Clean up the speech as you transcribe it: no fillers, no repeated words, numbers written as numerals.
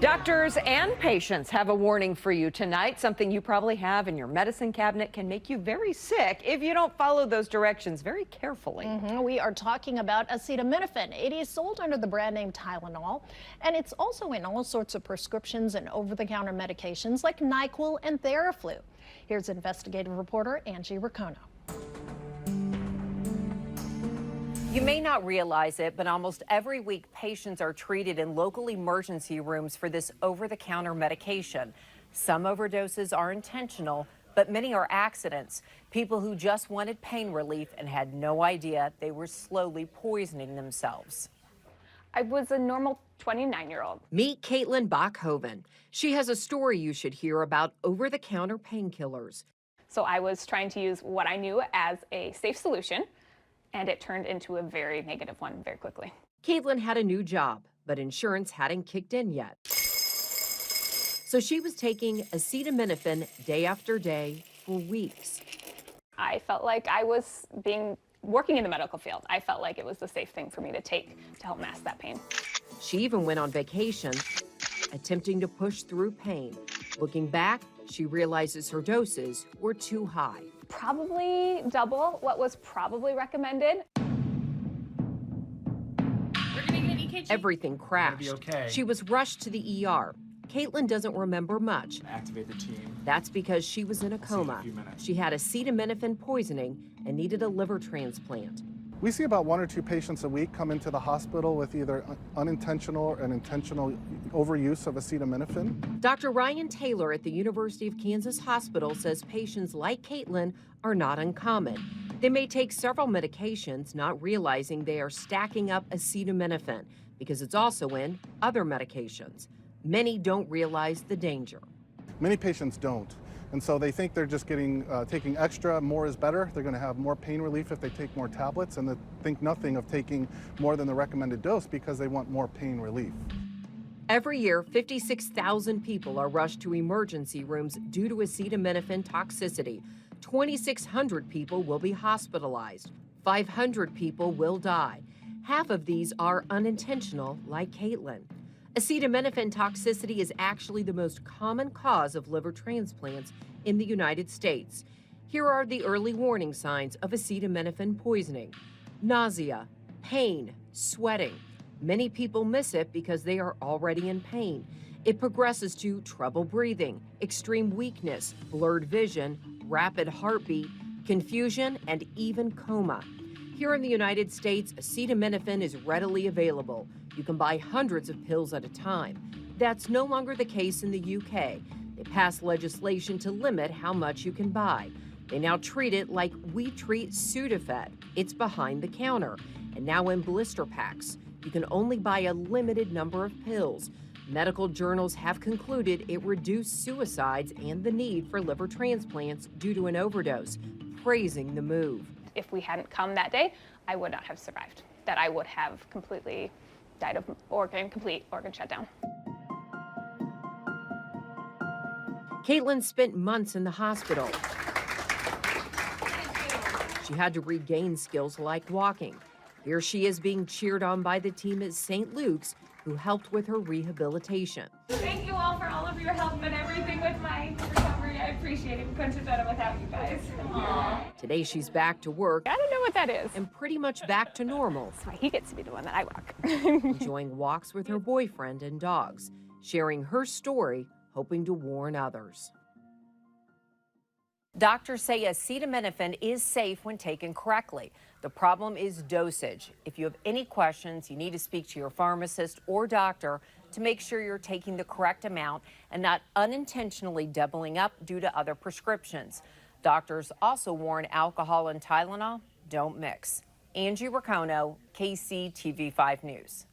Doctors and patients have a warning for you tonight. Something you probably have in your medicine cabinet can make you very sick if you don't follow those directions very carefully. We are talking about acetaminophen. It is sold under the brand name Tylenol, and it's also in all sorts of prescriptions and over-the-counter medications like NyQuil and Theraflu. Here's investigative reporter Angie Racono. You may not realize it, but almost every week patients are treated in local emergency rooms for this over-the-counter medication. Some overdoses are intentional, but many are accidents. People who just wanted pain relief and had no idea they were slowly poisoning themselves. I was a normal 29-year-old. Meet Caitlin Bachhoven. She has a story you should hear about over-the-counter painkillers. So I was trying to use what I knew as a safe solution, and it turned into a very negative one very quickly. Caitlin had a new job, but insurance hadn't kicked in yet. So she was taking acetaminophen day after day for weeks. I felt like I was working in the medical field. I felt like it was the safe thing for me to take to help mask that pain. She even went on vacation, attempting to push through pain. Looking back, she realizes her doses were too high. Probably double what was probably recommended. We're gonna get an EKG. Everything crashed. Be okay. She was rushed to the ER. Caitlin doesn't remember much. Activate the team. That's because she was in a coma. She had acetaminophen poisoning and needed a liver transplant. We see about 1 or 2 patients a week come into the hospital with either unintentional or intentional overuse of acetaminophen. Dr. Ryan Taylor at the University of Kansas Hospital says patients like Caitlin are not uncommon. They may take several medications, not realizing they are stacking up acetaminophen because it's also in other medications. Many don't realize the danger. Many patients don't. And so they think they're just taking extra, more is better. They're going to have more pain relief if they take more tablets, and they think nothing of taking more than the recommended dose because they want more pain relief. Every year, 56,000 people are rushed to emergency rooms due to acetaminophen toxicity. 2,600 people will be hospitalized. 500 people will die. Half of these are unintentional, like Caitlin. Acetaminophen toxicity is actually the most common cause of liver transplants in the United States. Here are the early warning signs of acetaminophen poisoning: nausea, pain, sweating. Many people miss it because they are already in pain. It progresses to trouble breathing, extreme weakness, blurred vision, rapid heartbeat, confusion, and even coma. Here in the United States, acetaminophen is readily available. You can buy hundreds of pills at a time. That's no longer the case in the UK. They passed legislation to limit how much you can buy. They now treat it like we treat Sudafed. It's behind the counter, and now in blister packs. You can only buy a limited number of pills. Medical journals have concluded it reduced suicides and the need for liver transplants due to an overdose, praising the move. If we hadn't come that day, I would not have survived. That I would have completely died of complete organ shutdown. Caitlin spent months in the hospital. She had to regain skills like walking. Here she is being cheered on by the team at St. Luke's, who helped with her rehabilitation. Thank you all for all of your help and everything with my recovery. I appreciate it. We couldn't have done it without you guys. Aww. Today she's back to work. I don't know what that is. And pretty much back to normal. That's why he gets to be the one that I walk. Enjoying walks with her boyfriend and dogs, sharing her story, hoping to warn others. Doctors say acetaminophen is safe when taken correctly. The problem is dosage. If you have any questions, you need to speak to your pharmacist or doctor to make sure you're taking the correct amount and not unintentionally doubling up due to other prescriptions. Doctors also warn alcohol and Tylenol don't mix. Angie Racono, KCTV5 News.